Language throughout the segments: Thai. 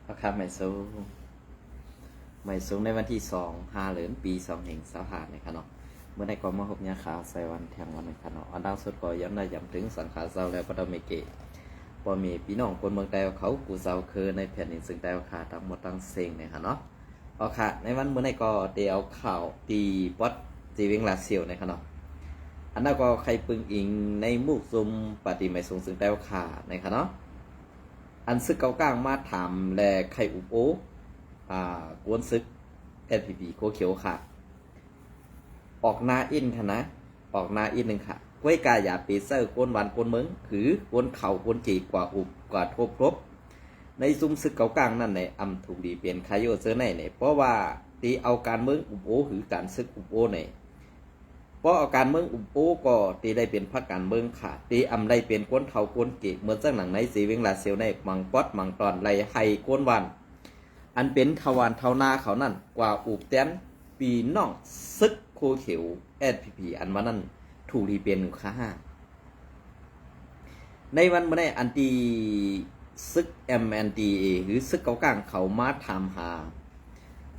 ราคาไม่สูงในวันที่2/5 ปี2525นะครับเนาะเมื่อในกองมาพบยาขาวใส่วันแทงวันนะครับเนาะอันดาวสุดก็ย้ำได้ย้ำถึงสังขารเศร้าแล้วก็ต้องมีเกตพอมีพี่น้องคนเมืองใดเขากูเศร้าคือในแผ่นดินซึ่งใดขาทั้งหมดทั้งเซ็งนะครับเนาะเอาค่ะในวันเมื่อในก็เดี๋ยวข่าวตีป๊อตจีวิงลาเซียวนะครับเนาะอันนั้นก็ใครปึงอิงในมุกซุมปฏิไม่สูงซึ่งใดขานะครับเนาะอันซึกเกากลางมาถามแลใครอุปโอกวนซึก LPP โคเขียวค่ะออกนาอินค่ะนะออกนาอินหนึ่งค่ะก้วยกายอย่าปีเซอร์กวนวันกวนเมืองคือกวนเข่ากวนจีกว่าอุบกว่าทบครบในซุ้มซึกเกากลางนั่นในอำถูกดีเปลี่ยนคายโยเซอร์ในเนี่ยเพราะว่าตีเอาการเมืองอุบโอหรือการซึกอุบโอเนี่ยเพราะเอาการเมืองอุบโอก็ตีได้เป็นพรรคการเมืองค่ะตีอำได้เป็นกวนเข่ากวนจีเหมือนจังหนังในสีเวงลาเซียวในมังป๊อดมังตอนไรไฮกวนวันอันเป็นทวารเทานาเขานั่นกว่าอุบแตนปีน้องซึกโคเขียว LPP อันมานั่นถูกรีเปลี่ยน1/5ในวันเมื่อได้อันตีซึก MNDA หรือซึกเกากลางเขามาถามหา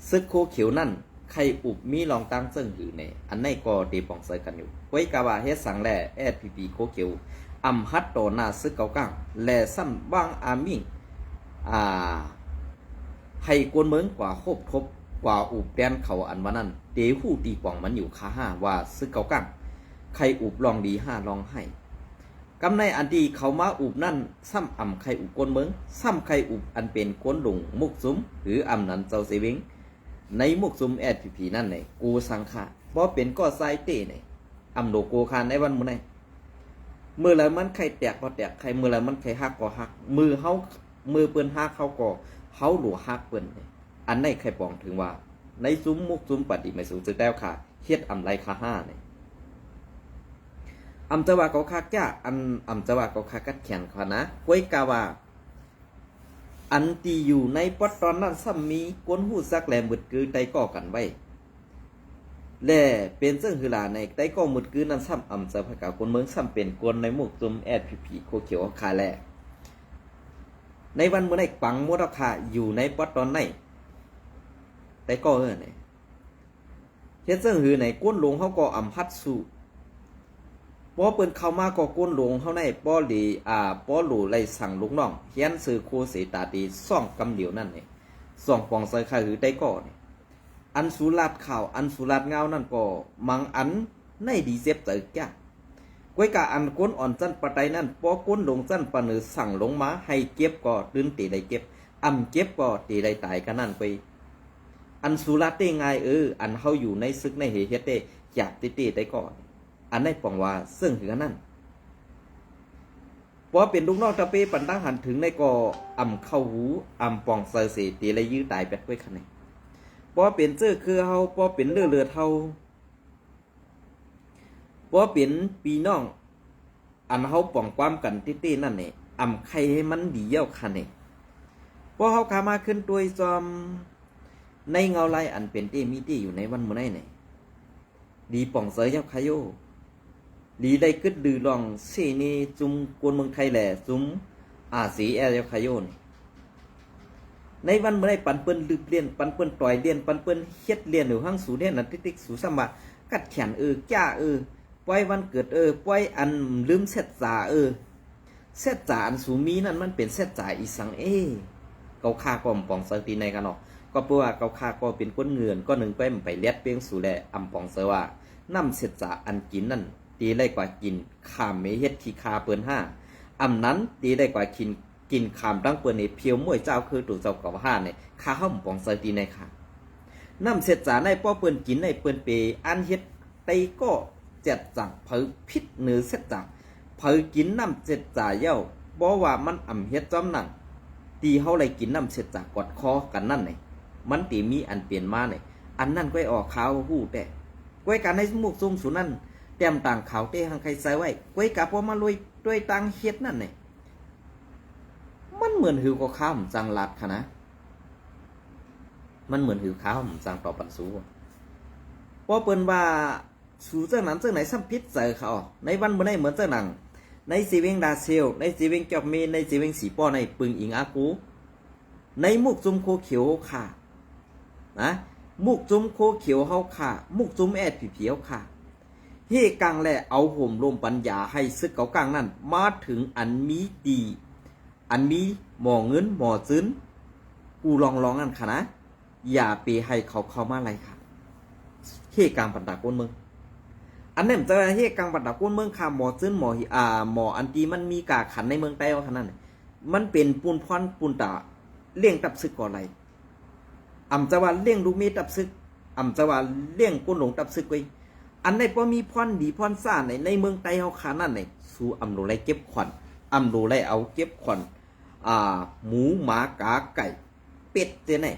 ซึกโคเขียวนั่นใครอุบมีลองตั้งซึ่งหรือในอันในก็ตีปองใส่กันอยู่ไว้กาวาเฮ็ดสังแล LPP โคเขียวอำฮัดโตนาซึกเกากลางแลซ้ำบ้างอามิงให้กวนเมืองกว่าโคบทบกว่าอุบแดนเขาอันว่านั้นเตหู้ตีป่องมันอยู่ค่าห้าว่าซึกเกากังใครอุบลองดี5ลองให้กำในอันที่เขามาอุบนั่นซ้ำอำใครอุบกวนเมืองซ้ำใครอุบอันเป็นกวนหลงมุกซุ้มหรืออำนั้นเจ้าเสวิงในมุกซุ้มLPPนั่นเนี่ยกูสังขะเพราะเป็นก็ไซเต้เนี่ยอำโดโกคานในวันมื้อไหนเมื่อไรมันใครแตกก็แตกใครเมื่อไรมันใครฮักก็ฮักมือเฮามือเปิ้นฮักเขาก็เขาหลัวฮักเปิ้นอันในใครปองถึงว่าในซุ้มมุกซุ้มปฏิไม่สูงสึกแล้วค่ะเฮ็ดอำไรค่า5เนี่ยอำจะว่าเขาคักจ้าอำจะว่าเขาคักกัดแขนเขานะก้วยกาว่าอันตีอยู่ในปอตอนนั้นซ้ำมีกวนหู้ซักแหลมมึดกือไตก่อกันไว้แลเป็นซึ่งคือลาในไตก่อมึดกือนั้นซ้ำอำจะพะกากวนเมืองซ้ำเป็นกวนในมุกซุ้มLPPโคเขียวคาแลในวันเมื่อไหร่ปังมดราคาอยู่ในปอตอนไหนแต่ก็เนี่ยเฮ็ดซึ่งหือในก้นหลวงเขาก็อำพัดสู่ป้อเปิ้นเข้ามาก็ก้นหลวงเขาในป้อหลีป้อหลูไล่สั่งลูกน้องเฮียนซื้อโคเสตาตีซ่องกำเดียวนั่นเนี่ยซ่องปองใส่ค่าหือได้ก็เนี่ยอันสุราดข่าวอันสุราดเงานั่นก็มังอันในดีเซฟเตอร์แก่ก้วยกะอันก้นอ่อนจันปะไตนั่นป้อก้นหลงจันปะเนือสั่งลงมาให้เก็บก็ตื่นตีได้เก็บอำเก็บก็ตีได้ตายกันนั่นไปอันสุราเต้ไงอันเขาอยู่ในซึกในเหตุเต้อยากติได้ก่อนอันในปองว่าซึ่งถือนั่นพอเป็นลูกน้องตะเปปันตั้งหันถึงในก็อำเข้าหูอำปองเสยเสตีเลยยื้อตายแปดไว้คันไหนพอเป็นเจ้อคือเฮาพอเป็นเลือเฮาพอเป็นปีน้องอันเฮาปองความกันตินั่นเนี่ยอำใครให้มันดีเย้าคันเนี่ยพอเฮาขามาขึ้นตัวจอมในเงาลายอันเป็นเตมีที่อยู่ในวันมื้อไหนเนี่ยดีป่องเสยยับขยโยดีได้กึดดือลองเสนีจุมกวนเมืองไทยแหล่จุมสียับขยโยในวันมื้อไหนปันเปิ้นลืบเลียนปันเปิ้นปล่อยเลียนปันเปิ้นเฮ็ดเลียนอยู่ห้างสูเด่นนั่นติ๊กสูสมะกัดแขนจ้าปล่อยวันเกิดปล่อยอันลืมเสร็จจ่าเสร็จจ่าอันสูมีนั่นมันเป็นเสร็จจ่าอีสังเกาคาก่อมป่องเสยตีในกันเนาะก็เพราะว่าเขาคาก็เป็นก้นเงินก็หนึ่งไปเลียดเปียงสู่แลอำปองเสว่าน้ำเสร็จจากอันกินนั่นตีได้กว่ากินขามไม่เฮ็ดที่คาเปิ้น5อำนั้นตีได้กว่ากินขามตั้งเปิ้นในเพียวมวยเจ้าคือตู่เจ้ากับ5ในคาห้อมปองเสตีในค่ะน้ำเสร็จจากในป้อเปิ้นกินในเปิ้นเปอันเฮ็ดไตก็เจ็ดจังเผอพิษเนื้อเสร็จจากเผอกินน้ำเสร็จจากเย้าบ่ว่ามันอำเฮ็ดจอมนั่นตีเฮาเลยกินน้ำเสร็จจากกอดคอกันนั่นไงมันตีมีอันเปลี่ยนมาเนี่ยอันนั่นก้อยออกขาวหู้แต่ก้อยการในมุกซุ่มสุนั่นเต็มต่างขาวเต้หังใครใส่ไว้ก้อยกาพอมาลุยด้วยตังเฮ็ดนั่นเนี่ยมันเหมือนหือก็ข้ามจังหลัดค่ะนะมันเหมือนหือข้ามจังต่อปันสูพอเปิ้นว่าสูเจ้านั้นเจ้าไหนซ้ำพิษใส่เขาในวันเมื่อไหร่เหมือนเจ้าหนังในสีเวงดาเซลในสีเวงจอบเมในสีเวงสีป้อในปึงอิงอากู ในมุกจุมโคเขียวค่ะนะมุกจุมโคเขียวเฮาค่ะมุกจุมแอดผีเพียวค่ะเฮกังแลเอาห่มลมปัญญาให้ซึกเกากังนั่นมาถึงอันมีดีอันมีหมอเงินหมอซื้นกูลองนั่นค่ะนะอย่าไปให้เขามาอะไรค่ะเฮกังปันตาก้นเมืองอันนี้มันจะเฮกังปันตาก้นเมืองค่ะหมอซื้นหมออันตีมันมีกาขันในเมืองใต้ว่าขนาดนั้นมันเป็นปูนพรปูนตาเลี้ยงตับซึกก่ออะไรจะว่าเลี้ยงลูกมีตับซึกจะว่าเลี้ยงก้นหลงตับซึกไว้อันในพอมีพรดีพรซ่าในเมืองใต้เฮาขานั่นไหนสู้โดไลเก็บขวัญโดไลเอาเก็บขวัญหมูหมากาไก่เป็ดเจ้าไหน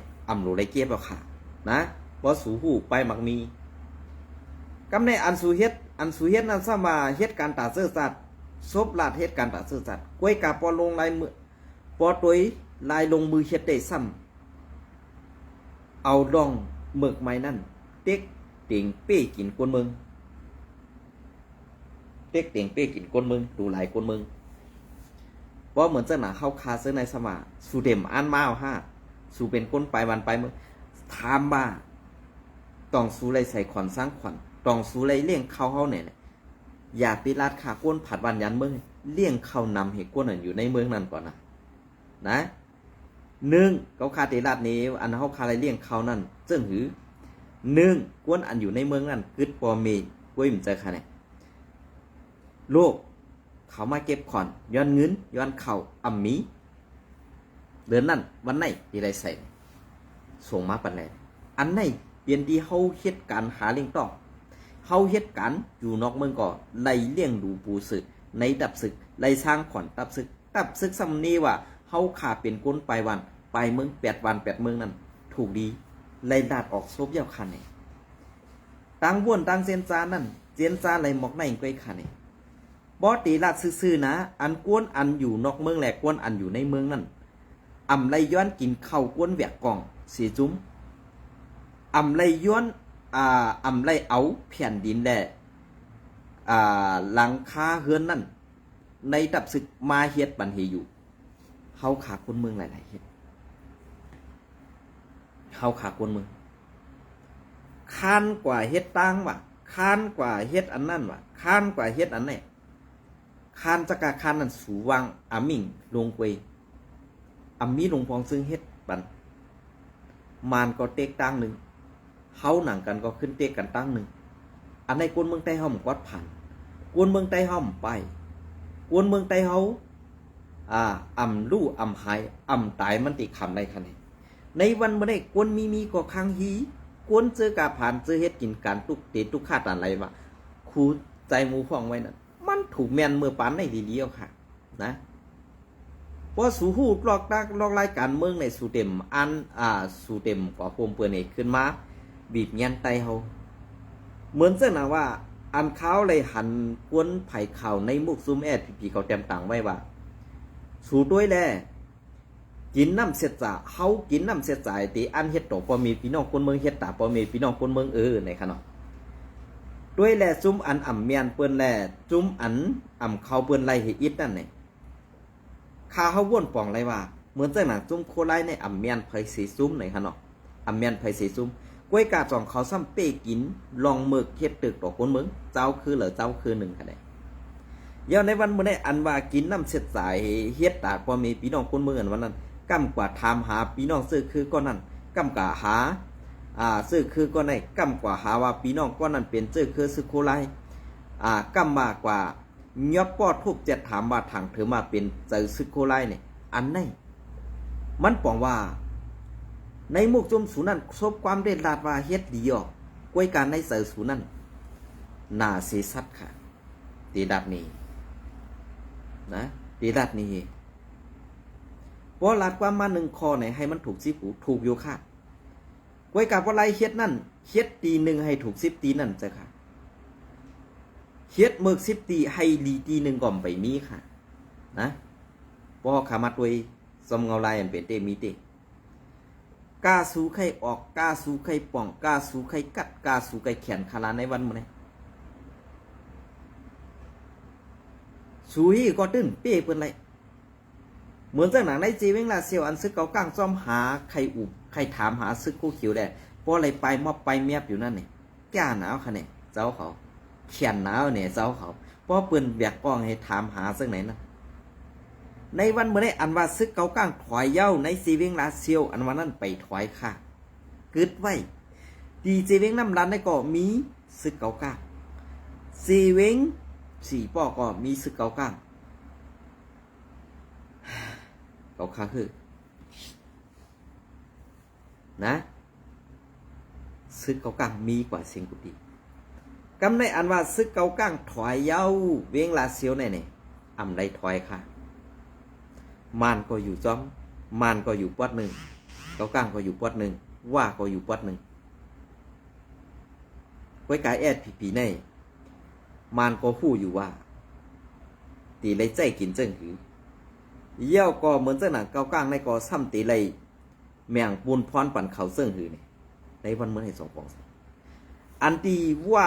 โดไลเก็บเอาค่ะนะพอสู้หูไปมักมีกำในอันสูเฮ็ดนั้นซะมาเฮ็ดการตาเสื้อสัตว์ซบลาดเฮ็ดการตาเสื้อสัตว์กล้วยกาปอลงลายมือปอตัวลายลงมือเฮ็ดได้ซ้ำเอาดองเมือกไม้นั่นเต็กเตียงเป้กินกวนเมืองเต็กเตียงเป้กินกวนเมืองดูหลายกวนเมืองเพราะเหมือนจะหนาเข้าคาเสื้อในสมาสูเดมอันมาห้าสูเป็นก้นไปวันไปเมืองถามบ้าต้องสูไรใส่ขวัญสร้างขวัญต้องสูไรเลี้ยงเข้าเฮาเนี่ยอย่าไปลาดขาก้นผัดวันยันเมืองเลี้ยงเข้านำเหตุก้นนั่นอยู่ในเมืองนั่นก่อนนะหนึ่งเขาคาเตลาดนี้อันเขาคาอะไรเลี้ยงเขานั่นเจิ้งหือหนึ่งกวนอันอยู่ในเมืองนั่นกึดปอเมกล้วยมันเจอค่ะเนี่ยโลกเขามาเก็บขอนย้อนเงินย้อนเข่ามีเดือนนั่นวันไหนที่ไรใส่ส่งมาปันแลอันไหนเปลี่ยนที่เขาเฮ็ดการหาเลี้ยงต่อเขาเฮ็ดการอยู่นอกเมืองก่อไล่เลี้ยงดูปูศึกในดับศึกไล่สร้างขอนดับศึกซ้ำนี้ว่าเขาขาเป็นก้นไปวันไปเมือง8 วัน 8 เมืองนั่นถูกดีไล่ดาดออกซบยาวคันเนี่ยตังบ้วนตังเซนจานั่นเจนจาไล่หมอกในก้อยคันเนี่ยบอตีลาดซื่อๆนะอันกวนอันอยู่นอกเมืองแหลกกวนอันอยู่ในเมืองนั่นไล่ย้อนกินข้าวกวนแหวกกล่องเสียจุ้มไล่ย้อนไล่เอาแผ่นดินแหละหลังคาเฮือนนั่นในดับศึกมาเฮ็ดบันเฮอยู่เขาขาคนเมืองหลายๆเฮ็ดเขาขาคนเมืองค้านกว่าเฮ็ดตั้งว่ะค้านกว่าเฮ็ดอันนั่นว่ะค้านกว่าเฮ็ดอันนี้ค้านจักรค้านนั่นสูวังมิ่งลงเวยมีลงพองซึ่งเฮ็ดบันมานก็เต็กตั้งหนึ่งเฮาหนังกันก็ขึ้นเต็กกันตั้งหนึ่งอันในกวนเมืองใต้เฮามันกอดผ่านกวนเมืองใต้เฮาไปกวนเมืองใต้เฮาลู่หายตายมันติคำในคันนี้ในวันเมื่อไดกวนมีก็ค้างฮีกวนเจอกาผ่านเจอเฮ็ดกินการตุกเตะตุกคาดอะไรวะครูใจหมูฟองไว้นั่นมันถูกแมนเมื่อปานในดีเดียวค่ะนะพอสู่หูลอกรายการเมืองในสู่เต็มสู่เต็มกว่าโฮมเปื้อนนี่ขึ้นมาบีบเงียนไตเฮาเหมือนเส้นนะว่าอันเขาเลยหันกวนไผ่ข่าวในมุกซุมแอดพี่เขาเต็มต่างไว้ว่าสู่ด้วยแลกินน้ำเสียจ่าเฮากินน้ำเสียจ่ายตีอันเฮ็ดต่อพอมีพี่น้องคนเมืองเฮ็ดตาพอมีพี่น้องคนเมืองในขณะด้วยแลจุ้มอันเมียนเปิ้นแลจุ้มอันเขาเปิ้นไล่เฮ็ดอิดนั่นนี่ข้าเฮาว่นป่องไรว่าเหมือนจังหนังจุ้มโคไลในเมียนไผสีซุ้มในขณะเมียนไผสีซุ้มกล้วยกาจ่องเขาซ้ำเป้กินลองเมือกเฮ็ดตึกต่อคนเมืองเจ้าคือเหลือเจ้าคือหนึ่งค่ะได้เดี๋ยวในวันเมื่อได้อันว่ากินน้ำเสียสายเฮ็ดตากว่ามีพี่น้องคนเมืองวันนั้นกำกว่าถามหาพี่น้องซื้อคือก้อนนั้นกำกว่าหาซื้อคือก้อนไหนกำกว่าหาว่าพี่น้องก้อนนั้นเป็นซื้อคือซื้อโคไลกำมากว่ายอดปอดทุบเจ็ดถามว่าถังเธอมาเป็นซื้อโคไลเนี่ยอันไหนมันปองว่าในมุกจมสูนั่นซบความเด็ดลาดว่าเฮ็ดดีอ่ะกล้วยการในเสือสูนั่นนาเสสัตค่ะตีดับนี้นะตีดัดนี้พอลาดความมาหนึ่งคอไหนให้มันถูก10 หูถูกโยค่ะกล้วยกับว่าไรเฮ็ดนั่นเฮ็ดตีหนึ่งให้ถูก10 ตีนั่นจ้ะค่ะเฮ็ดเมือก10 ตีให้ดีตีหนึ่งก่อมไปมีค่ะนะพอขามาตัวสมเงาลายอันเป็นเตมีเตกาสูไข่ออกกาสูไข่ป่องกาสูไข่กัดกาสูไข่แขนคาราในวันมื้อนี้สูฮีก็ตื้นเป้เปิ้นไร เหมือนจากหนังในจีเวงลาเซียวอันซึกเกาก้างซ่อมหาใครอุบใครถามหาซึกคู่เขียวได้เพราะอะไรไปมอบไปเมียบอยู่นั่นเนี่ยแก่หนาวค่ะเนี่ยเจ้าเขาเขียนหนาวเนี่ยเจ้าเขาเพราะปืนแบกป้องให้ถามหาซึ่งไหนนะในวันเมื่อได้อันว่าซึกเกาก้างถอยเย้าในจีเวงลาเซียวอันวันนั้นไปถอยค่ะกึดไว้ดีจีเวงน้ำรันได้ก็มีซึกเกาก้างจีเวงสี่ป้อก็มีซึกเกาก้างเกาค่าคือนะซึกเกาก้างมีกว่าเสียงกุฏิกำในอันว่าซึกเกาก้างถอยเย้าเวงลาเซียวในเนี่ยอำได้ถอยค่ะมานก็อยู่จ้อมมานก็อยู่ปอดหนึ่งเกาก้างก็อยู่ปอดหนึ่งว่าก็อยู่ปอดหนึ่งไว้กายแอดผีในมานก็หู้อยู่ว่าตีเลยใจกินเจิ้งหือเย้าก็เหมือนเจ้าหนังเกาก้างในก็ซ้ำตีเลยแมงปูนพรปั่นเขาเจิ้งหือเนี่ยในวันเมื่อให้สองฟองอันตีว่า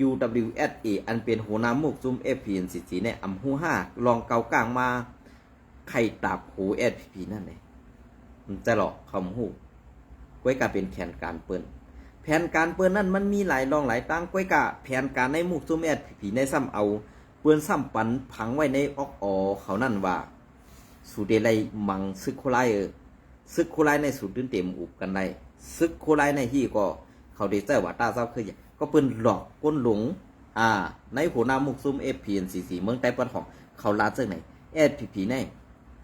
UWSA อันเป็นหัวหน้ามุกซุ่ม FPNCG เนี่ยอำหูห้าลองเกากลางมาไข่ตาบหู SPP นั่นเลยมันจะหลอกคำหูก้วยกาเป็นแผนการเปิ้นแผนการเปิ้นนั่นมันมีหลายรองหลายตั้งก้วยกาแผนการในมุกซุ่ม SPP ในซ้ำเอาเปิ้นซ้ำปันผังไว้ในออกเขานั่นว่าสูเดลัยมังซึกโคไลซึกโคไลในสูตรตื่นเต็มอุบกันได้ซึกโคไลในที่ก็เขาได้เจอว่าตาเจ้าคือก็เปิ้นหลอกก้นหลงในหัวหน้ามุกซุ่ม FPNCC เมืองใต้ปะทองเขาลาจากไหน SPP ใน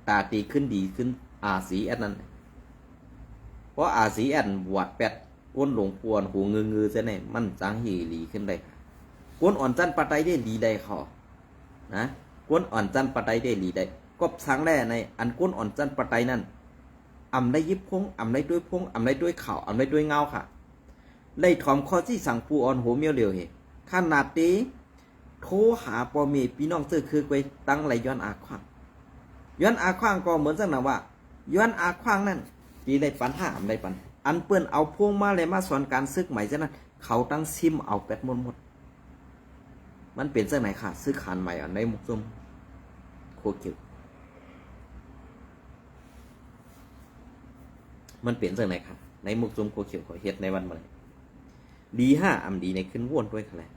ตาตีขึ้นดีขึ้นRCS นั้นเพราะ RCS หวัดแปดก้นหลงปวนหูงือจะไหนมันจังหีหลีขึ้นได้ก้นอ่อนจันปะไตได้ดีได้เขานะก้นอ่อนจันปะไตได้ดีได้ก็สังแร่ในอันก้นอ่อนจันปะไตนั่นอำได้ยิบพงอำได้ด้วยพงอำได้ด้วยข่าวอำได้ด้วยเงาค่ะได้ถอมข้อที่สั่งปูออนโหเมียวเดียวเหขนาดนี้โทรหาปอมีพี่น้องเจอคือไปตั้งไรย้อนอาควางย้อนอาควางก็เหมือนจังนะว่าย้อนอาควางนั่นดีได้ปัญหาได้ปัญอันเปิ้นเอาพวงมาเลยมาสอนการซึกใหม่ฉะนั้นเขาตั้งซิมเอาแปดหมดมันเป็นจังไหนค่ะซึกขานใหม่อันในมุกซุ่มโคเกียวมันเปลี่ยนจังไหนค่ะในมุกซุ่มโคเขียวขอเฮ็ดในวันเมื่อไรดีห้าอำดีในขึ้นว่นด้วยค่ะ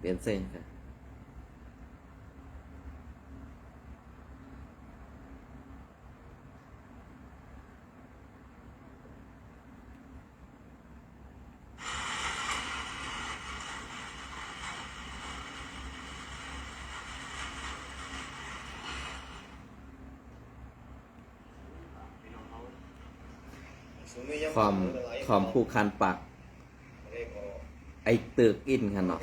เปลี่ยนเส้นค่ะความผู้คันปากไอตึกอินค่ะเนาะ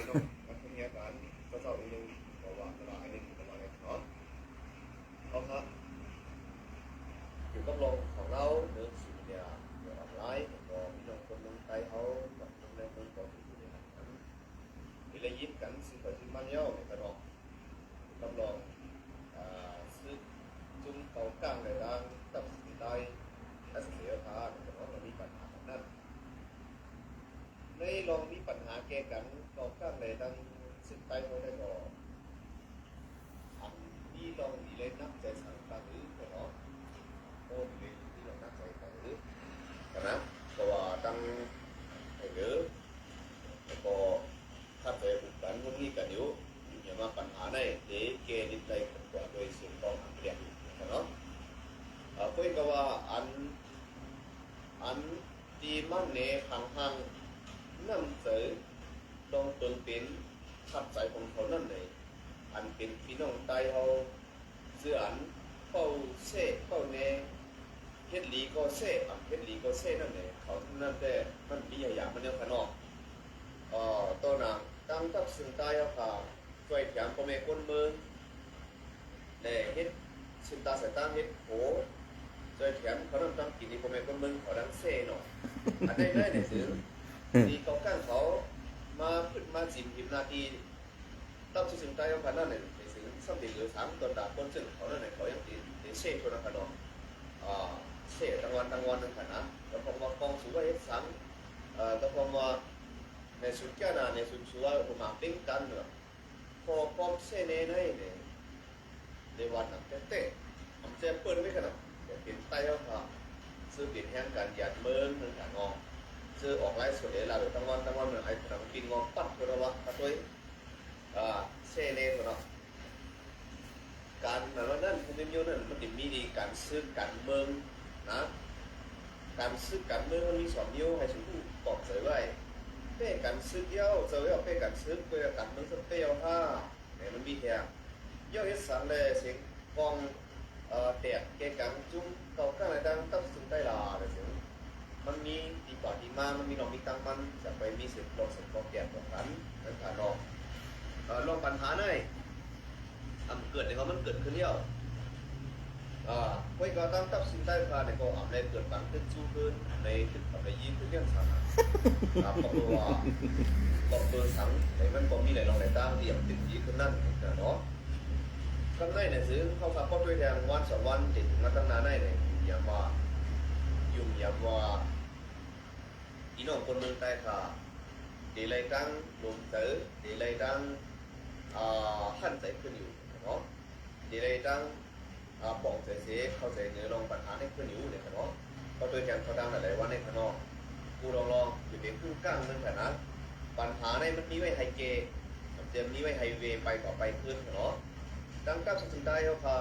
อยู่กับลงของเราเรื่องสิ่งเดียวเรื่องออนไลน์ก็มีน้องคนนึงไปเขาแบบนึงในคนก็อยู่ในนั้นมีอะไรยิ้มกันสิ่งที่ที่มันเย้าในกระดองรับรองซึ่งจุ่มเก่ากลางในด้านตับสินได้และเสียค่าแต่ว่าเรามีปัญหาของนั้นในลองมีปัญหาแก้กันเก่ากลางในด้านซึ่งไปเขาได้ก็อันที่ลองดีเลยนับใจสังกัดหรือเนาะโอ้ดีที่เรานับใจกันหรือกันนะเพราะว่าตั้งไอ้เด้อแล้วก็ถ้าไปอุปการมันมีกันอยู่อย่ามาปัญหาในเด็กเกณฑ์ใดกันกว่าโดยส่วนต้องเรียนกันเนาะเพื่อนก็ว่าอันที่มันเนห่างๆนั่นเสือลงตนเป็นขับใจของเขานั่นเลยอันเป็นพี่น้องใต้เขาเสื่ออันเข้าเซ่เข้าเนเฮ็ดหลีก็เซ่เฮ็ดหลีก็เซ่นั่นเลยเขานั่นแต่มันมีอย่างมันเนี่ยขนอกตัวหนังตั้งตักซึ่งใต้เขาค่ะช่วยแถมพ่อแม่คนเมืองและเฮ็ดซึ่งตาสายตาเฮ็ดโห โดยแถมเขาต้องกินนี่ผมเป็นคนเมืองเขาดังเซ่หน่อยอันได้ได้เนี่ยซื้อดีเขาก้างเขามาขึ้นมา10 นาทีตั้งชื่อสิ่งใดของพันนั่นเนี่ยซื้อสักเดือน3 ตัวดาคนซึ่งเขาเนี่ยเขายังตีเซ่คนละขนมเซ่ทั้งวันนึงขนาดแล้วพอมากองสูงไว้สังแล้วพอมาในสุดแก่นาในสุดชัวผมมาปิ้งกันเนาะพอพร้อมเซ่เนยเนี่ยในวันนั้นเต้ผมจะเปิดไว้ขนาดเป็นไต้เขาค่ะซื้อเป็นแห้งกันหยาดเมืองนึงขางอซื้อออกไล่สวยเราตั้งวันเหมือนไอ้ขนมกินงอปัดตัวละวะปัดด้วยเซ่เนยตัวเนาะการนั้นคุณเป็นโยนั่นมันจะมีดีการซื้อการเมืองนะการซื้อการเมืองมันมี2 นิ้วให้สิ่งที่บอกเสยไว้เป้การซื้อเย้าเสยเอาเป้การซื้อเป้การเมืองซื้อเป้เอาผ้าเนี่ยมันมีแค่ย่อเฮ็ดสันเลยเสียงกองแตกเกกังจุ้มเก่าข้างไหนดังตั้งสุดได้ลาเลยเสียงมันมีดีกว่าดีมามันมีน้องมีตังมันจะไปมีสิทธิ์ลองสิทธิ์ลองแก่ของกันนั่นค่ะน้องลองปัญหาหน่อยเกิดในเขามันเกิดขึ้นเดียวไว้ก็ตั้งตับสินได้พาในก็ในเกิดการขึ้นสู้ขึ้นในขึ้นในยิ่งขึ้นเรื่องสังบอกตัวสังแต่มันก็มีหลายลองหลายตั้งเดี่ยมติดยิ่งขึ้นนั่นเนาะก็ได้เนี่ยซื้อเข้ากับพ่อด้วยแทนวัน2 วันติดมาตั้งนานได้เนี่ยอย่ามายุ่งอย่าว่าพี่น้องคนเมืองใต้ค่ะดีเลยตั้งลมเต๋อดีเลยตั้งขั้นใจขึ้นอยู่เนาะดีเลยตั้งป่องเสียเข้าใจเนื้อลองปัญหาในขึ้นอยู่เนี่ยเนาะก็โดยการเขาดังหลายวันในขนมกูลองอยู่เป็นคู่ก้างนึงแต่นะปัญหาในมันมีไว้ไฮเกย์เตรียมนี้ไว้ไฮเวย์ไปต่อไปขึ้นเนาะดังกับสุดท้ายเขาพา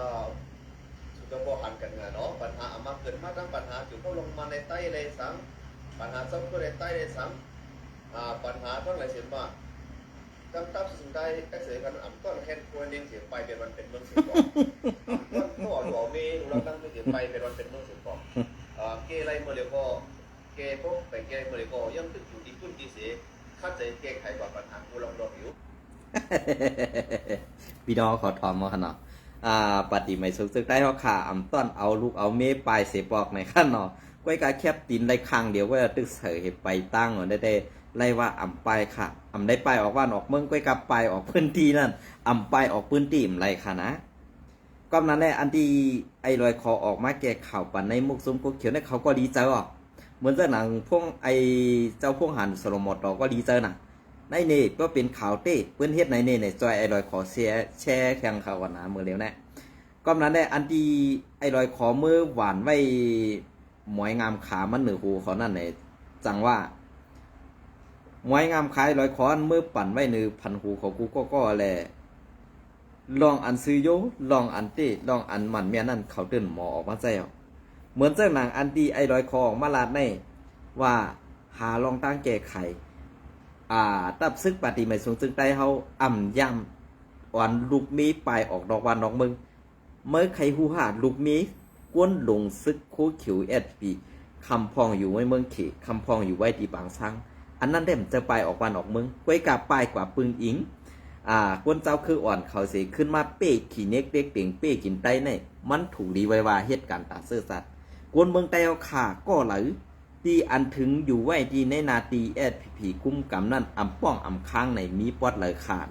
สุดก็หันกันเนาะปัญหามาเกิดมาทั้งปัญหาอยู่เข้าลงมาในใต้เลยสังปัญหาซ้ำก็ในใต้เลยสังปัญหาทั้งหลายเสียมาตั้งตับสุดท้ายก็เสียกันต้นแค่ควรเลี้ยงเสียไปเป็นวันเป็นเมืองเสียก่อนก็หล่อเมย์เราตั้งเสียไปเป็นวันเป็นเมืองเสียก่อนเกย์ไรเมื่อเดียวก็เกย์พวกไปเกย์เมื่อเดียวก็ยังตึกอยู่ที่พื้นที่เสียข้าใจแก้ไขกว่าปัญหากูลองรออยู่ พี่น้องขอถอมมาขนาดปฏิไม่สุกซึกได้เขาขาต้อนเอาลูกเอาเมย์ปลายเสียปอกในขั้นเนาะก้อยกาแคบตีนไรคางเดียวก็ตึกเสยไปตั้งได้ไล่ว่าปลายค่ะได้ปลายออกว่านออกเมืองก้อยกับปลายออกพื้นที่นั่นปลายออกพื้นที่ไรค่ะนะก็นั้นแหละอันที่ไอ้ลอยคอออกมาแก่ข่าวปั่นในมุกซุ้มกุ๊กเขียวเนี่ยเขาก็ดีใจอ่ะเหมือนเจ้าหนังพวกไอ้เจ้าพวกหันสโลมอดก็ดีใจนะในเน่ก็เป็นข่าวเต้เพื่อนเฮ็ดในเน่ในจอยไอ้ลอยขอแช่แข่งข่าวนะมือเร็วแน่ก็นั้นแหละอันที่ไอ้ลอยขอมือหวานไว้หมวยงามขามันเหนือหูเขานั่นในจังว่าหมวยงามขายลอยคอนมือปั่นไว้เหนือพันหูของกูก็แหละลองอันซื้อโยลองอันเต้ลองอันมันเมียนั่นเขาเดินหมอออกมาใจเอาเหมือนเจ้าหนังอันที่ไอ้ลอยคอออกมาลาดในว่าหาลองตั้งแก้ไขตับซึกปฏิไม่สูงซึ่งใต้เฮาย่ำอ่อนลูกมีปลายออกดอกวันดอกมึงเมื่อใครหูหาลูกมีกวนลงซึกโคขิวปีคำพองอยู่ไว้เมืองเขคำพองอยู่ไว้ที่บางซังอันนั้นเด่มจะปลายออกวันออกมึงก้วยกาปลายกว่าปึงอิงกวนเจ้าคืออ่อนเขาเสียขึ้นมาเป้ขี่เน็กเด็กเป่งเป้กินไตในมันถูกดีไว้ว่าเหตุการณ์ตาเสื้อสัตว์กวนเมืองไตเอาขาก็ไหลที่อันถึงอยู่ไว้ที่ในนาตีผีกุ้มกำนั่นป้องค้างในมีปอดเลยขาด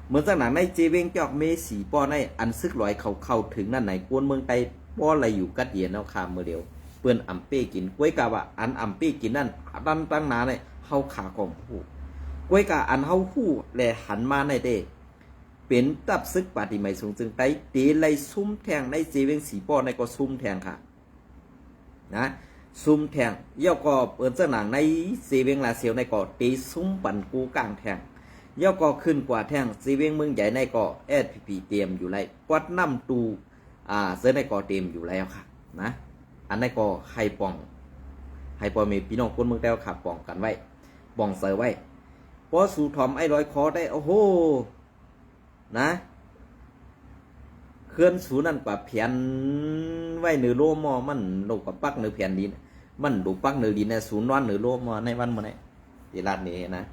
เหมือนจากหนังในเจเวงจอกเมสีป้อในอันซึกลอยเขาถึงนั่นไหนกวนเมืองไตป้ออะไรอยู่กัดเดียนเอาขาเมื่อเดียวเปื้อนเป้กินกล้วยกาว่าอันเป้กินนั่นดันตั้งนาในเฮาขาของผู้กล้วยกาอันเฮาผู้แลหันมาในเดเป็นตับซึกปฏิไม่สูงจึงไตเตไลซุ่มแทงในเจเวงสีป้อในก็ซุ่มแทงค่ะนะซุ่มแทงย่อก็เปิดเส้นหนังในเซเวงลาเซียวในก็ตีซุ่มปั่นกูกลางแทงย่อก็ขึ้นกว่าแทงเซเวงเมืองใหญ่ในก็พีเตรียมอยู่ไรกวัดน้ำตูเสื้อในก็เตรียมอยู่แล้วค่ะนะอันในก็ไฮปองมีพี่น้องคนเมืองแต่ขับปองกันไว้ปองเสือไว้พอสู่ถอมไอ้ร้อยคอได้โอ้โหนะเคลื่อนสูนั่นกว่าเพียนไว้เนื้อโลมอมันโลกว่าปักเนื้อเพียนดินมันดูปักเนื้อดินเนี่ยศูนย์วันเนื้อโลมอในวันมันเนี่ยที่ลาดนี้นะ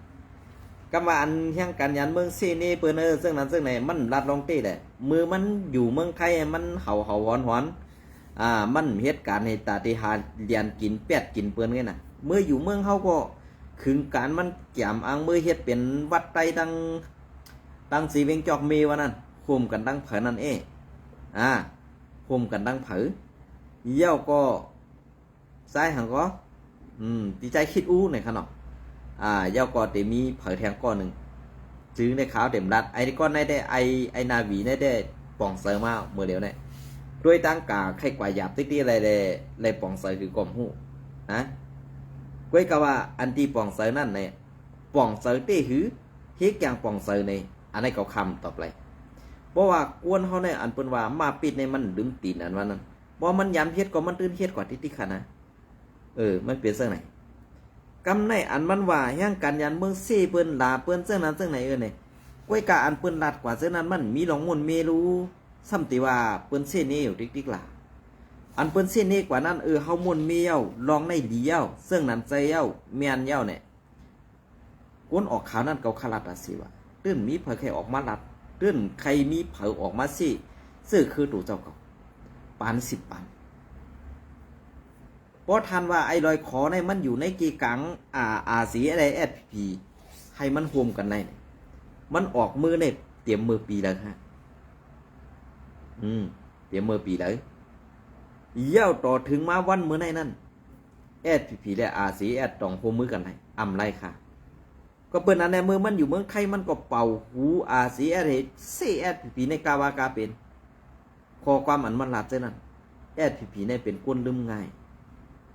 กำว่าอันเฮียงกันยันเมืองเซนี่เปิ้นซึ่งนั้นซึ่งไหนมันลาดลองเต้แหละมือมันอยู่เมืองไทยมันเห่าหอน มันเหตุการณ์ในตาติหาเรียนกินแปดกินเปิ้นไงน่ะเมื่ออยู่เมืองเฮาก็ขึงการมันแก้มอังเมื่อเฮ็ดเป็นวัดไตตั้งสีเวงจอกเมวะนั่นคุมกันตั้งเผอนั่นคุมกันตั้งเผอเยี่ยวก็ซ้ายหังก็ตีใจคิดอู้ในขนมเยี่ยวก็เตมีเผอแทงก้อนหนึ่งจื้อในขาวเต็มรัดไอ้ก้อนในได้ไอนาวีในได้ป่องเซอร์มาเมื่อเดียวเนี่ยด้วยตั้งกาไข่กว่าหยาบติ๊กอะไรเลยป่องเซอร์คือกลมหูนะก้อยกะว่าอันที่ป่องเซอร์นั่นเนี่ยป่องเซอร์เต้หือเฮ็ดอย่างป่องเซอร์ในอันนี้เขาคำตอบเลยเพราะว่ากวนเขาเนี่ยอันเป็นว่ามาปิดในมันดึงตีนอันว่านั้นเพราะมันยำเฮ็ดก็มันตื่นเฮ็ดกว่าที่ค่ะนะมันเปลี่ยนเสื้อไหนกำในอันมันว่าย่างกันยันเมืองซี่เปิ้นลาเปิ้นเสื้อนั้นเสื้อไหนเนี่ยก้อยกะอันเปิ้นลัดกว่าเสื้อนั้นมันมีหลงมนเมรู้ซ้ำติว่าเปิ้นเส้นนี้อยู่ติ๊กๆล่ะอันเปิ้นเส้นนี้กว่านั้นเฮามนเมียวลองในดีเย้าซึ่งนั้นใจเย้าเมียนเย้าเนี่ยก้นออกขาวนั่นเกาขลัดสิว่าตื้นมีเผยใครออกมาลัดตื้นใครมีเผยออกมาสิซื้อคือตู่เจ้าเก่าปาน10 ปานเพราะทันว่าไอ้รอยขอในมันอยู่ในกีกังสีอะไรSPPให้มันโฮมกันในมันออกมือในเตรียมมือปีแล้วฮะเตรียมมือปีเลยเย้าต่อถึงมาวันมือในนั่นSPP และสีต้องโฮมมือกันไหนไรค่ะก็เปิ้นอันในมือมันอยู่เมืองไทยมันก็เป่าหูสีSPP ในกาวากาเป็นข้อความอันมันหลัดเจ้านั้นSPP ในเป็นก้นลืมง่าย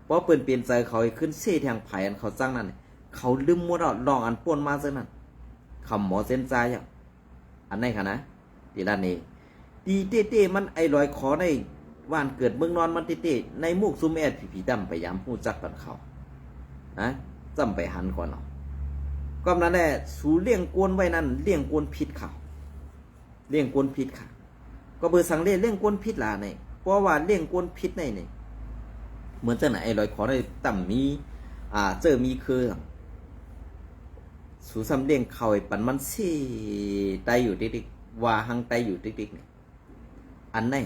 เพราะเปิ้นเปลี่ยนใจเขาขึ้นเส้แทงไผ่อันเขาสร้างนั่นเขาลืมหมดลองอันป่นมาเจ้านั้นคำหมอเส้นใจอันไหนค่ะนะทีละนี้ดีเต้มันไอ้รอยขอในว่านเกิดเมืองนอนมันเต้ในมุกซุ่มSPPดำไปย้ำหูจักกันเขาจำไปหันก่อนเนาะก็นั่นแหละสูเลี้ยงกวนไว้นั่นเลี้ยงกวนพิษเขาเลี้ยงกวนพิษค่ะก็เบอร์สังเลี้ยงกวนพิษล่ะเนี่ยเพราะว่าเลี้ยงกวนพิษในเนี่ยเหมือนเจ้าไหนไอ้รอยขอได้ต่ำมีเจอมีคือสูซ้ำเลี้ยงเขาไอ้ปันมันซี่ไตอยู่ติ๊กๆว่าหังไตอยู่ติ๊กๆเนี่ยอันไหน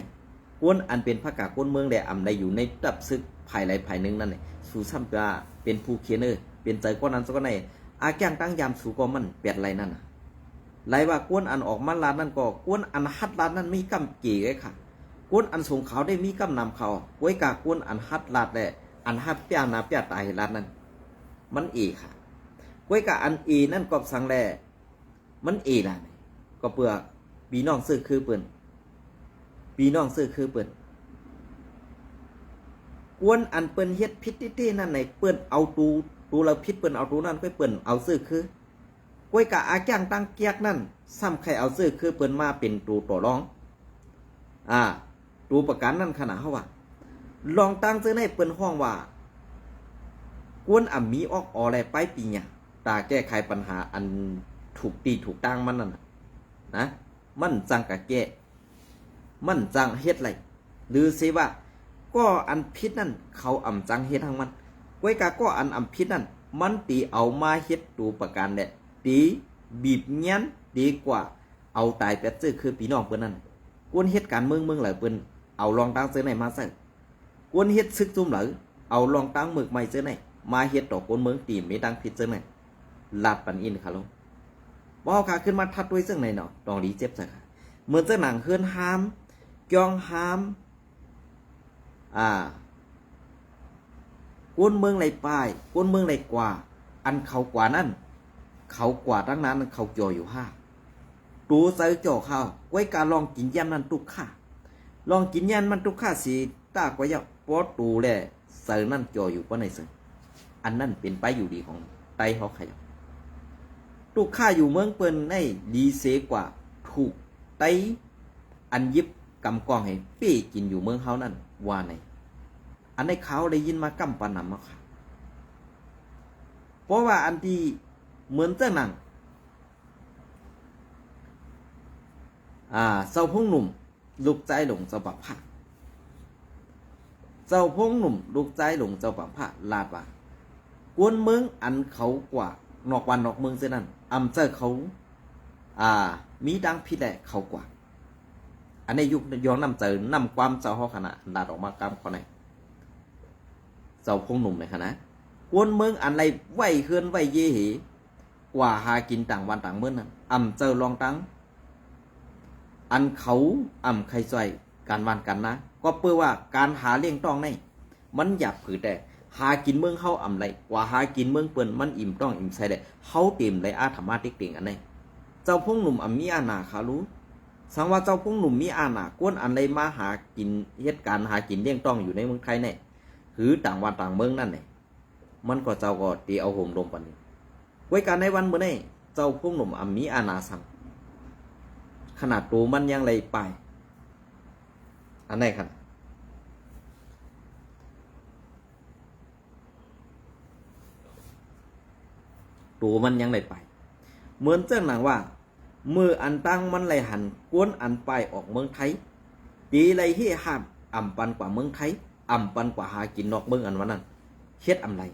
กวนอันเป็นพระกากวนเมืองแดอำใดอยู่ในตับซึกภายไรภายหนึ่งนั่นเนี่ยสูซ้ำว่าเป็นผู้เขียนเป็นใจก้อนนั้นสักในแก้งตั้งยามสูก็มันเปลี่ยนไรนั่นไรว่ากวนอันออกมาลาดนั่นก็กวนอันฮัดลาดนั่นมีกำเก๋ไอ้ค่ะกวนอันส่งเขาได้มีกำนำเขาไว้กากวนอันฮัดลาดแหละอันฮัดเปียนาเปียตายลาดนั่นมันค่ะไว้กาอันนั่นก็สังแลมันล่ะก็เปลือกปีน้องซื้อคือเปิ้นปีน้องซื้อคือเปิ้นกวนอันเปิ้นเฮ็ดพิษตี้นั่นไหนเปิ้นเอาตูเราพิษเปิ้นเอาตูนั่นก็เปิ้นเอาซื้อคือก้วยกะแก้งตั้งเกียกนั่นซ้ำใครเอาซื้อคือเปิ้นมาเป็นตูต่อรองตูประกันนั่นขนาดเฮาว่าลองตั้งซื้อให้เปิ้นห้องว่ากวนมีออกอะไรไปปีเนี่ยตาแก้ไขปัญหาอันถูกตีถูกตั้งมันนั่นนะมันจังกะแก้มันจังเฮ็ดไรหรือสิว่าก็อันพิษนั่นเขาจังเฮ็ดทางมันก้วยกะก็อันพิษนั่นมันตีเอามาเฮ็ดตูประกันแหละตีบีบเงี้ยนดีกว่าเอาตายแปดซื้อคือพี่น้องเปิ้นนั่นกวนเฮ็ดการเมืองเหล่าเปิ้นเอาลองตั้งซื้อไหนมาใส่กวนเฮ็ดซึกจุ่มเหล่าเอาลองตั้งหมึกใหม่ซื้อไหนมาเฮ็ดต่อกวนเมืองตีไม่ตั้งผิดซื้อไหนลาดปันอินค่ะลุงบ่เอาขาขึ้นมาทัดด้วยซึ่งไหนเนาะตองดีเจ็บซะค่ะเหมือนเจ้าหนังเฮือนหามกองหามกวนเมืองไหลปลายกวนเมืองไหลกว่าอันเขากว่านั่นเขากว่าทั้งนั้นเขาจ่ออยู่ตูใส่จ่อข้าวไว้การลองกินยันมันตุกข้าลองกินยันมันตุกข้าสีตากว่าเยาปอตูแลใส่นั่นจ่ออยู่ป้อในซึ่งอันนั่นเป็นไปอยู่ดีของไตเขาขยับตุกข้าอยู่เมืองเปิ้นในดีเสกว่าถูกไตอันยิบกำกองให้เป้กินอยู่เมืองเขานั่นว่าในอันในเขาได้ยินมากำปานำมาค่ะเพราะว่าอันที่เหมือนเจ้าหนังเจ้าพงหนุ่มลูกใจหลงเจ้าปับผ้าเจ้าพงหนุ่มลูกใจหลงเจ้าปับผ้าลาดว่ากวนเมืองอันเขากว่านอกวันนอกเมืองเส้นนั้นเจ้าเขามีดังพิษแหละเขากว่าอั นนี้ยุคย้อนนำเจอนำความเจ้าห้อขณะดาดออกมากรรมคนไหนเจ้าพงหนุ่มในคณะกวนเมืองอันไรไหวเฮือนไหวเย่เหกว่าหากินต่างวันต่างเมืองนั้นเจอลองตังอันเขาใครใจการวันกันนะก็เพื่อว่าการหาเลี้ยงต้องในมันหยาบผือแต่หากินเมืองเขาไรกว่าหากินเมืองเปิ้นมันอิ่มต้องอิ่มใส่ได้เขาเต็มไรอาธรรมะติ๊กติงอันไหนเจ้าพงหนุ่มมีอาณาคารู้สังว่าเจ้าพงหนุ่มมีอาณากวนอันไรมาหากินเหตุการณ์หากินเลี้ยงต้องอยู่ในเมืองไทยเนี่ยคือต่างวันต่างเมืองนั่นเนี่ยมันก็เจ้าก็ตีเอาห่มลมปันนี้ไว้การในวันเมื่อไหร่เจ้าพงหนุ่มมีอาณาสังขนาดตัวมันยังไรไปอันไหนครับตัวมันยังไรไปเหมือนเจ้าหนังว่ามืออันตั้งมันไรหันกวนอันไปออกเมืองไทยตีไรเฮียห้ามปันกว่าเมืองไทยปันกว่าหากินนอกเมืองอันวันนั้นเฮ็ดไร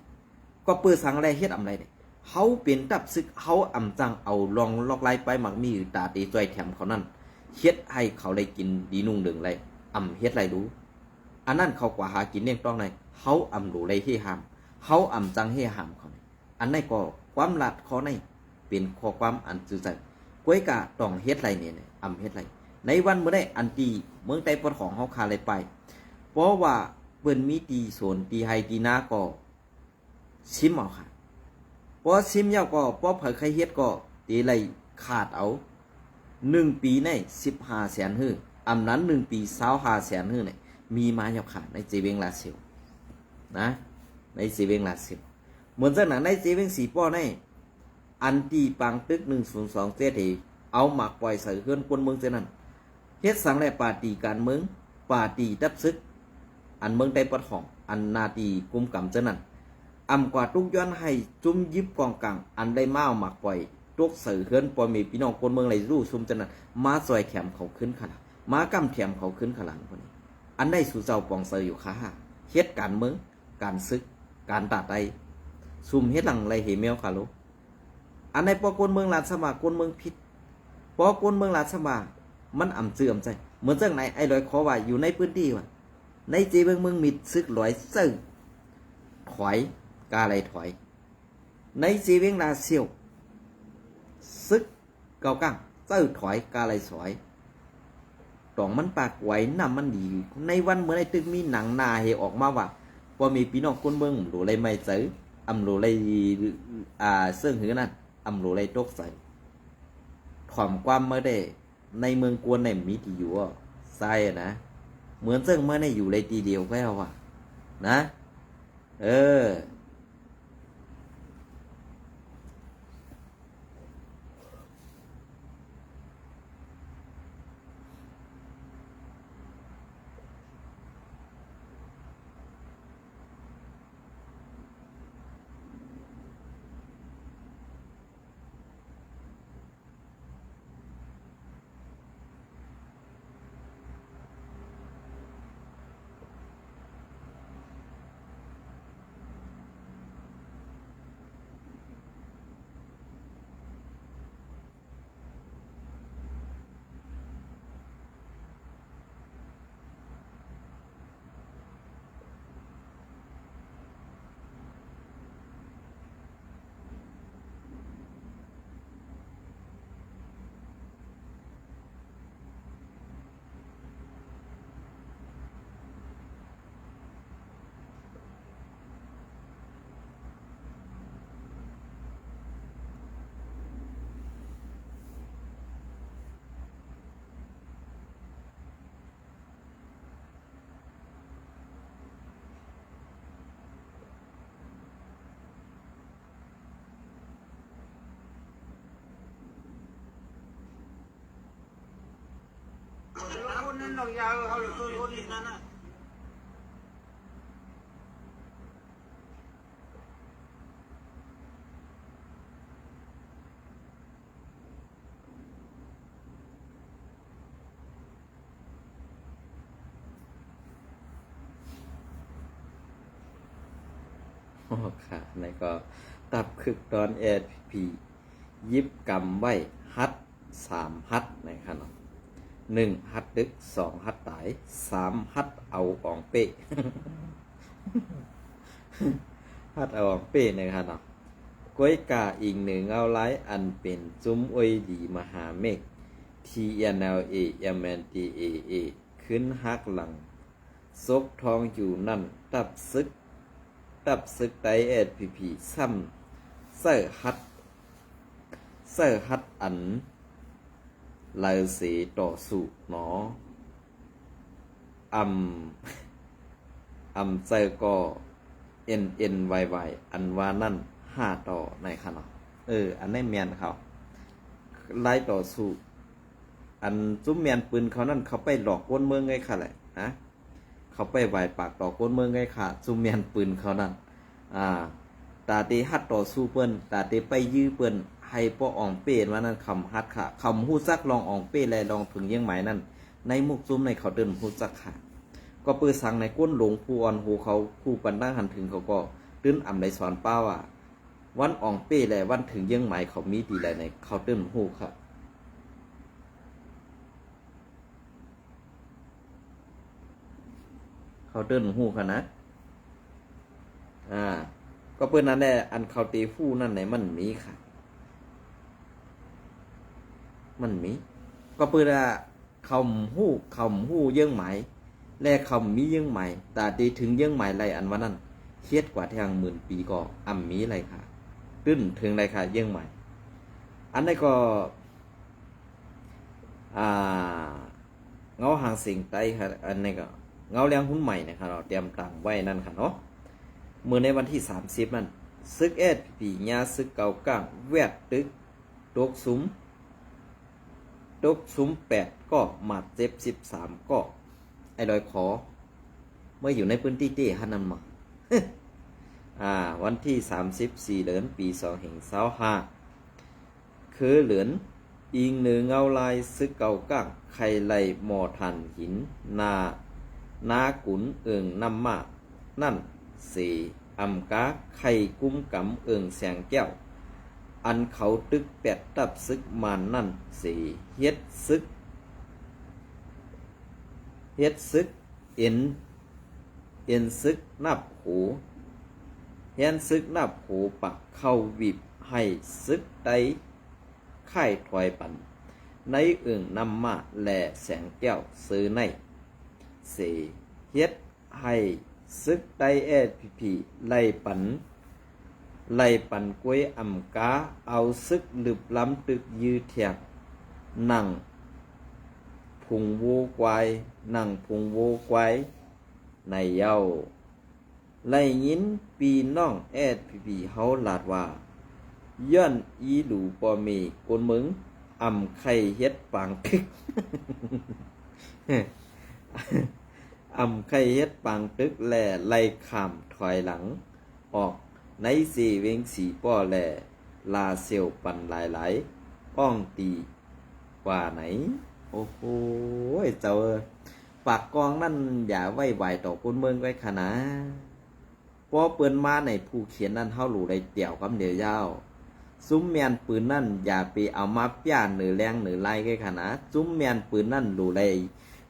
ก็เปิดสังไรเฮ็ดไรเนี่ยเขาเปลี่ยนตับซึกเขาจังเอาลองลอกไล่ไปหมักมีตาตีจอยแถมเขานั่นเฮ็ดให้เขาได้กินดีนุ่งดึงไรเฮ็ดไรรู้อันนั้นเขากว่าหากินเลี้ยงต้องไรเขาดูไรเฮียห้ามเขาจังเฮียห้ามเขาอันนั้นก็ความลัดเขาในเป็นข้อความอันสื่อใจก้วยกะต้องเฮ็ดไรเนี่ยเฮ็ดไรในวันเมื่อได้อันตีเมืองไต้ปนของเขาคาเลยไปเพราะว่าเปิ้นมีตีโซนตีไฮตีนาก็ชิมเอาค่ะเพราะชิมเย้าก็เพราะเผยใครเฮ็ดก็ตีไรขาดเอา1 ปีใน15 แสนฮื้อนั้น1 ปี25 แสนฮื้อเนี่ยมีมาเย้าค่ะในจีเวงลาเซียวนะในจีเวงลาเซียวเหมือนเจ้าหนังในจีเวงสีป้อในอันตีปังตึก102เจทีเอาหมักปล่อยใส่เฮือนคนเมืองเจ้านั้นเฮ็ดสังแลปาตีการเมืองปาตีดับซึกอันเมืองใต้ปะของอันนาตีกุมกำเจ้านั้นกว่าทุกย้อนให้จุ่มยิบกองกลางอันได้มาหมักปล่อยตุกใส่เฮือนปล่อยมีพี่น้องคนเมืองไหลรู้ซุ่มเจ้านั้นมาซอยแขมเขาขึ้นขนาดมากำแถมเขาขึ้นขลังคนนี้อันได้สู่เจ้าปองเสยอยู่ค่ะเฮ็ดการเมืองการซึกการตาไตซุ่มเฮ็ดหลังไรเหมียวค่ะลูกอันในปอกนเมืองลาดสมากนเมืองพิษปอกนเมืองลาดสมามันเสื่อมใจเหมือนเจ้าไหนไอ้ลอยขอว่าอยู่ในพื้นที่ว่ะในจีเมืองมิดซึกลอยซึ่งถอยกาอะไรถอยในจีเวงลาเซียวซึกเก่ากังเจ้าถอยกาอะไรสอยตองมันปากไหวน้ำมันดีในวันเมื่อในตึกมีหนังนาเฮออกมาว่าพอมีพี่น้องคนเมืองหรูไรไม่ซื้อหรูไรเสื่องหือนั่นหรูไรตกใส่ถ่อมความเมื่อได้ในเมืองกวนในมีที่อยู่ใช่นะเหมือนซึ่งเมื่อในอยู่เลยทีเดียวแค่ว่านะคนนั้นดอกยาวเอาหรือคนนั้นน่ะค่ะในก็ตับคึกตอนพียิบกำไว้ฮัด3 ฮัดนะครับ 1ฮัดดึก2ฮัดตาย3ฮัดเอาอองเป้ ฮัดเอาอองเป้นะครับเนาะก้อยกาอีกหนึ่งเอาไลอันเป็นจุ้มอวยดีมหาเมฆ TNLA MNDAA ขึ้นฮักหลังซกทองอยู่นั่นตับซึกไตเอสพีซ้ำเซอร์ฮัดอันลายเสต่อสู่หนออำเซอร์ก็ NNYY อันว่านั่น5ต่อในขนาดอันนี้เมียนเขาไล่ต่อสู้อันจุ้มเมียนปืนเขานั่นเขาไปหลอกก้นเมืองไงค่ะแหละนะเขาไปไหวปากต่อก้นเมืองไงค่ะจุ้มเมียนปืนเขานั่นตาเตฮัดต่อสู้เปิ้นตาเตไปยื้อเปิ้นให้ป้ออองเป้ว่านั่นคำฮัดค่ะคำฮู้ซักลองอองเป้แลลองถึงยังหมายนั่นในมุกจุ้มในเขาเดินฮู้ซักค่ะก็ปืนสั่งในก้นหลงผู้อ่อนหูเขาผู้ปันตั้งหันถึงเขาก็ตื้นอ่ำในสอนป้าว่าวันอองเป้แลวันถึงยังหมายเขามีดีแลในเขาเดินฮู้ครับเขาเดินหูค่ะนะก็เปิ้นนั่นแหละอันเขาตีฟู่นั่นไหนมันมีค่ะมันมีก็เปิ้นว่าคำหู้เยื่องหมายและคำมีเยื่องหมายตาตีถึงเยื่องหมายไรอันว่านั่นเทียดกว่าทาง10,000 ปีก็อ่ำมีไรค่ะตื้นถึงไรค่ะเยื่องหมายอันนี้ก็เงาหางสิงไตค่ะอันนี้ก็เงาเลี้ยงหุ้นใหม่นะครับเราเตรียมตังไว้นั่นค่ะเนาะเมื่อในวันที่30นั่นซึกปีญาซึกเก่าก้างแวดตึกตกซุ้ม8ก็มาเจ็บ13ก็ไอ้ลอยขอเมื่ออยู่ในพื้นที่ที่ฮันนันมา วันที่34เหลือนปี2525คือเหลือนอิงหนึ่งเงาลายซึกเก่าก้างไข่ไหลหมอทันหินนากุนเอิงนำมานั่นสี่อำกาไข่กุ้มกำเอิงแสงแก้วอันเขาตึกแปดตับซึกมานนั่นสี่เฮ็ดซึกเอ็นซึกนับหูเฮ็นซึกนับหูปักเข้าวิบให้ซึกไตไข่ถอยปันในเอิงนำมาแลแสงแก้วซื้อในสี่เฮ็ดให้ซึกไดเอพีไล่ปันกล้วยอำกาเอาซึกลึบล้ำตึกยือเถียบนั่งพุงโวกวายในเย้าไล่ยินปีน้องพีเฮาลาดว่าย้อนอีหลูปอมีกนมึงอำไข่เฮ็ดปางตึก อำไข่เฮ็ดปางตึกแลไล่ข้ามถอยหลังออกในสีเวงสีป้อแลลาเซียวปันหลายป้องตีกว่าไหนโอ้โหเจ้าปากกองนั่นอย่าไว้ไหวต่อคนเมืองไว้ขนาดพอเปิ้นมาในผู้เขียนนั่นเฮาหลู่ได้เตี่ยวกับเดียวยาวซุ้มแมนปืนนั่นอย่าไปเอามาป้าหรือแรงหรือไล่ไว้ขนาดซุ้มแมนปืนนั่นหลู่ได้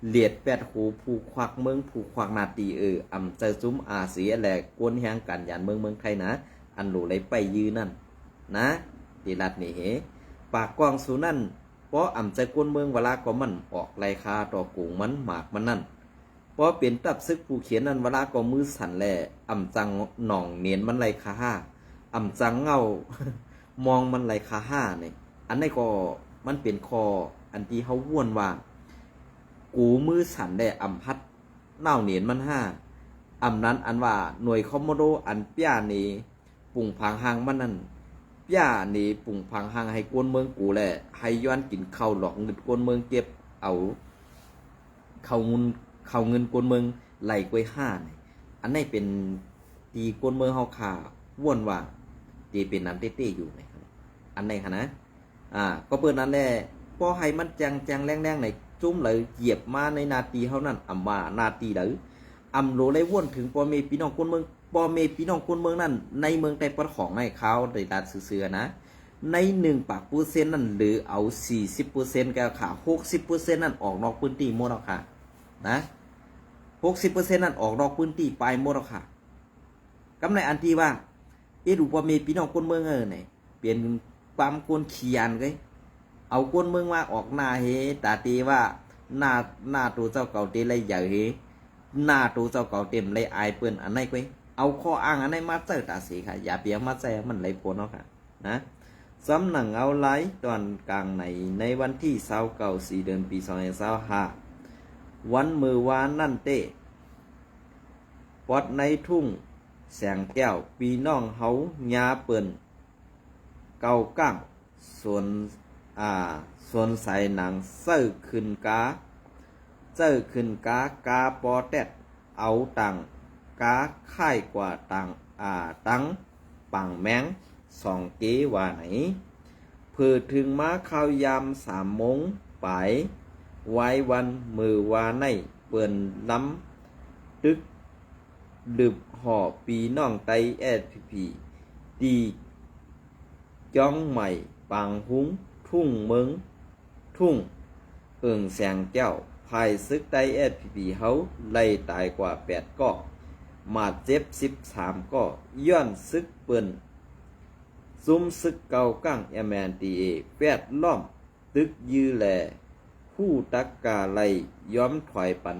เลียดแปดหูผู้ควักเมืองผู้ควักนาตีอำเจอซุ้มอาเสียแหลกกวนแหงกันยานเมืองไทยนะอันหลูเลยไปยืนนั่นนะตีรัดนี่เหปากกว้างสูนั่นเพราะอำใจกวนเมืองเวลาก็มันออกไรคาต่อกูงมันหมากมันนั่นเพราะเป็นตับซึกผู้เขียนนั่นเวลาก็มือสั่นแหล่อำจังหน่องเนียนมันไรคาห้าอำจังเงามองมันไรคาห้าเนี่ยอันนี้ก็มันเป็นคออันที่เขาว่วนว่ากูมือสั่นได้อำพัดเน่าเหนียนมันอำนั้นอันว่าหน่วยคอมโมโดอันป้านี่ปุ่งพังหางมันนั่นป้านี่ปุ่งพังหางให้กวนเมืองกูแหละให้ย้อนกินข้าวหลอกเงินกวนเมืองเก็บเอาข้าวเงินกวนเมืองไหลกล้วยนี่อันนี้เป็นตีกวนเมืองเฮาขาว่วนว่าตีเป็นนั้นเต้ๆอยู่ไหนอันไหนคะนะก็เปิดนั้นแหละพอให้มันจังแรงๆในจุ้มเลยเหยียบมาในนาทีเท่านั้นอำว่านาทีเด้อำโลเลยว่นถึงปอเมพี่น้องคนเมืองนั่นในเมืองแต่ปะของในเขาได้ดัดเสือนะ ใน1% นั่นหรือเอา 40% ก็ค่ะ 60% นั่นออกนอกพื้นที่หมดแล้วค่ะนะ 60% นั่นออกนอกพื้นที่ไปหมดแล้วค่ะกำในอันที่ว่าดูว่ามีพี่น้องคนเมืองเนี่ยเปลี่ยนความคนเขียนเลยเอาคนเมืองมาออกหน้าเฮตาตีว่าหน้าตัวเจ้าเก่าเต็มเลยใหญ่เฮหน้าตัวเจ้าเก่าเต็มเลยอายเปิ้นอันไหนก้อยเอาข้ออ้างอันไหนมาเจอตาสีค่ะอย่าเปียมาแซ่มันเลยผลเนาะค่ะนะสำนักเอาไลตอนกลางในวันที่29 เดือนปี2025วันมือวานนั่นเต้ปอดในทุ่งแสงแก้วปีน้องเฮายาเปิ้นเก่าก้างส่วนใส่หนังเสื้อขึ้นกาปอแตดเอาตังกาค่ายกว่าตังปังแมง2 เกว่าไหนเพื่อถึงมาข้าวยาม3 โมงไปไว้วันมือวาในเปิ้นล้ำตึกดึบห่อปีน้องไตพีดีจ้องใหม่ปางหุ้งทุ่งเมืองทุ่งแสงเจ้าภายซึกไตพีเฮาไล่ตายกว่า8 ก็มาเจ็บ13 ก็ย้อนซึกเปิ้นซุ่มซึกเก่ากั้งMNDA แวดล้อมตึกยือแลผู้ตักกาไลย้อมถอยปัน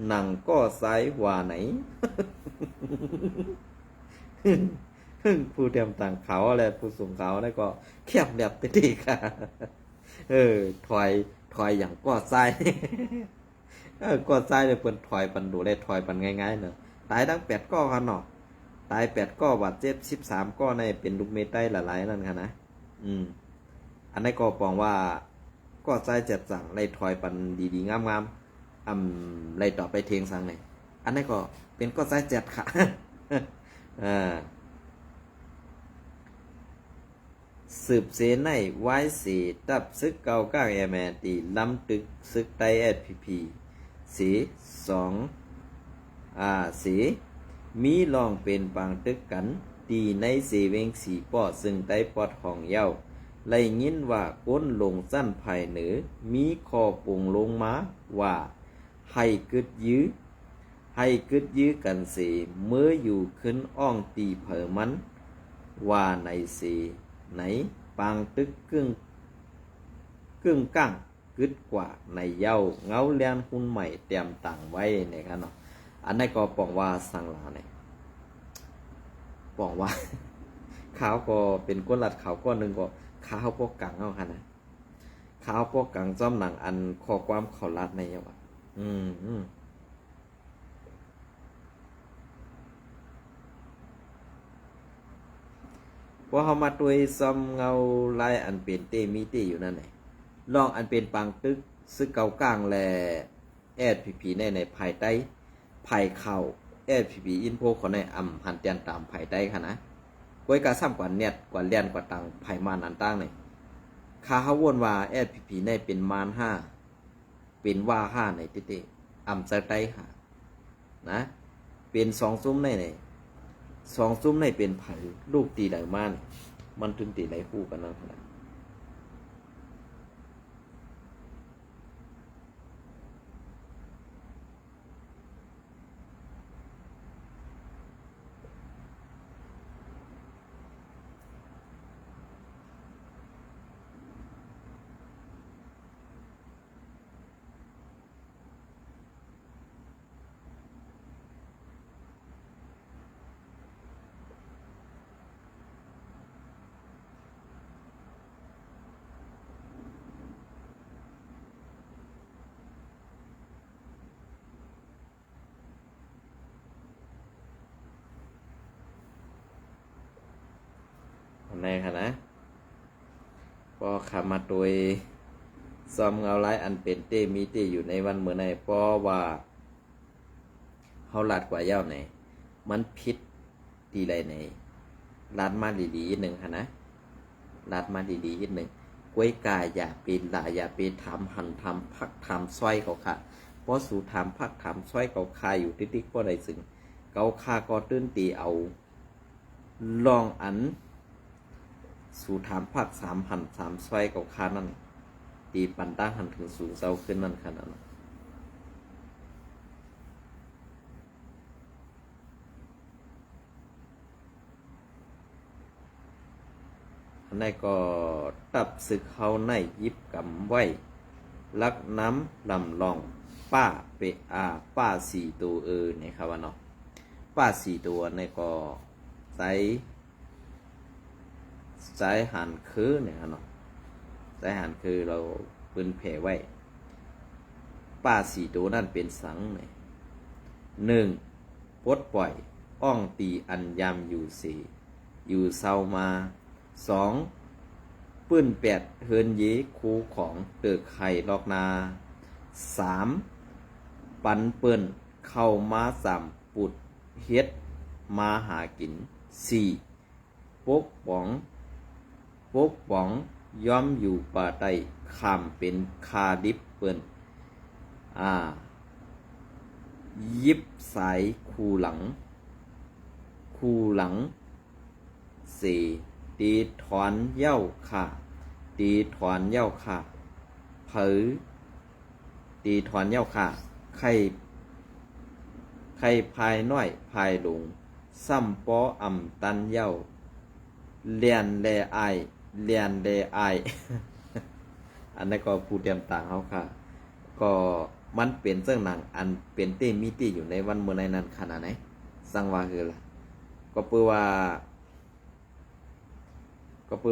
หนังก็ซ้ายว่าไหน ผู้เตรียมต่างเขาอะไรผู้สูงเขาแล้วก็เขียบแบบติค่ะถอยอย่างก็ซ้าย ก็ซ้ายเลยเปิ้นถอยปันดูได้ถอยปันง่ายๆเนอะตายทั้ง8 ก็ค่ะเนาะตาย8 ก็บาดเจ็บ13 ก็ในเป็นลูกเมตไต้หลายๆนั่นค่ะนะอันนี้ก็ปองว่าก็ซ้าย7 สั่งไล่ถอยปันดีๆงามๆไล่ต่อไปเทียงสั่งเลยอันนี้ก็เป็นก็ซ้าย7ค่ะ สืบเสในไว้สีตับซึกเก่าก้างMNDล้ำตึกซึกไตSPPสีสีมีลองเป็นปางตึกกันดีในเสเวงสีปอดซึ่งไตปอดห้องเย้าไล่ยินว่าก้นลงสั้นภายเหนือมีคอปุ่งลงมาว่าให้กึดยื้อกันเสเมื่ออยู่ขึ้นอ่องตีเผอมันว่าในเสไหนปางตึกกึ่งกั้งกึดกว่าในเย้าเงาเลียนหุ่นใหม่เตรียมต่างไว้เนี่ยครับเนาะอันนี้ก็ปองว่าสังลาเนี่ยปองว่า ขาวก็เป็นก้นหลัดขาวก้อนหนึ่งก็ขาวพวกกังเอาค่ะนะขาวพวกกังจ้อมหนังอันข้อความเขาลัดในเยาวะพอเขามาตัวซ้ำเงาลายอันเป็นเตมีเตอยู่นั่นไหนลองอันเป็นปังตึกซึกเกากลางแลSPPในภายใต้ภายเข่าSPPอินโฟของในหันเตียนตามภายใต้ค่ะนะก้อยกาซ้ำกว่าเน็ตกว่าเลียนกว่าตังภายมานอันตั้งเนี่ยคาเขาวนว่าSPPในเป็นมาน5เป็นว่า5ในเต้เซอร์ไตค่ะนะเป็น2 ซุ้มใน2 ซุ้มในเป็นไผ่ลูกตีไหลมันถึงตีไหลคู่กันนั่นขนาดในค่ะนะพอขามาโดยซ้อมเงาไล่อันเป็นเตมีเตอยู่ในวันเมื่อในเพราะว่าเขาลัดกว่าเย้าไหนมันพิษตีไรไหนลัดมาดีๆอีกหนึ่งค่ะนะลัดมาดีๆอีกหนึ่งกล้วยกายอย่าเป็นหลาอย่าเป็นทำหันทำพักทำซอยเขาค่ะเพราะสู่ทำพักทำซอยเขาคาอยู่ติ๊กๆเพราะใดซึ่งเขาคาก็ตื้นตีเอาลองอัน สู่ถามภาค3หัน3ซอยเก่าคานั่นตีปันต้าหันถึงสูงเซาขึ้นนั่นขนาดนั้นอันนี้ก็ตับศึกเฮาในยิบกำไว้ลักน้ำลำลองป้าเปอาป้า4ตัวนี่ครับว่าเนาะป้า4ตัวนี่ก็ใส่หันคือเนี่ยครับเนาะใส่หันคือเราปืนแผ่ไว้ป้า4ตัวนั่นเป็นสังเนี่ย1ปลดปล่อยอ้องตีอันยามอยู่อยู่เศร้ามา2ปื้น8เฮินเยคูของเติกไข่ลอกนา3ปันเปิ้นเข้ามา3ปุดเฮ็ดมาหากิน4ปกป๋องย่อมอยู่ป่าใต้ขามเป็นคาดิบเปิ้นยิบสายคูหลังเสตีถอนเย้าค่ะตีถอนเย้าค่ะเผยตีถอนเย้าค่ะไข่ภายน้อยภายหลงซ้ำปออ่ำตันเย้าเลียนแลอายอันนั้นก็ผู้เตรียมต่างเขาค่ะก็มันเป็นเรื่องหนังอันเป็นเต้มิติอยู่ในวันเมื่อในนั้นขนาดไหนสังว่าคือล่ะก็เพื่อ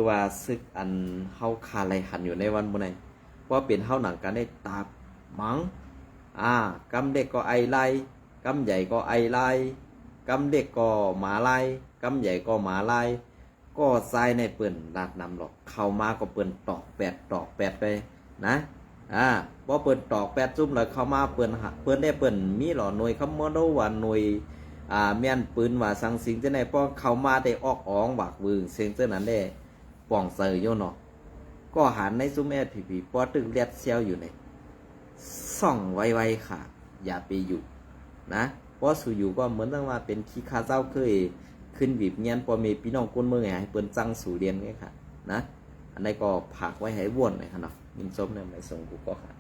ว่าซึกอันเฮาคาไหลหันอยู่ในวันมื้อไหนเพราะเป็นเฮาหนังกันได้ตาบมังกำเด็กก็ไอไลกำใหญ่ก็ไอไลกำเด็กก็หมาไลกำใหญ่ก็หมาไลก็ทรายในเปิ้นลาดนำหรอกเข้ามาก็เปิ้นตอก8ไปนะบ่เปิ้นตอก8ซุ่มแล้วเข้ามาเปิ้นได้เปิ้นมีหรอหน่วยคำมโนว่าหน่วยแม่นปืนว่าสังสิงจังได๋พอเข้ามาได้ออกอ๋องบากวึงเสียงจังนั้นได้ป่องเซยอยู่เนาะก็หันในซุมแอพีปอตึกเลียดเซียวอยู่ในส่องไวๆค่ะอย่าไปอยู่นะเพราะสู่อยู่ก็เหมือนตั้งว่าเป็นขี้คาเจ้าเคยขึ้นบีบเงี้ยนพอมีพี่น้องก้นเมืองให้เปิ้นจังสู่เรียนไงค่ะนะอันนี้ก็ผากไว้ให้ว่นเลยค่ะเนาะมินส้มเนี่ยไม่ส่งกูก็ค่ะ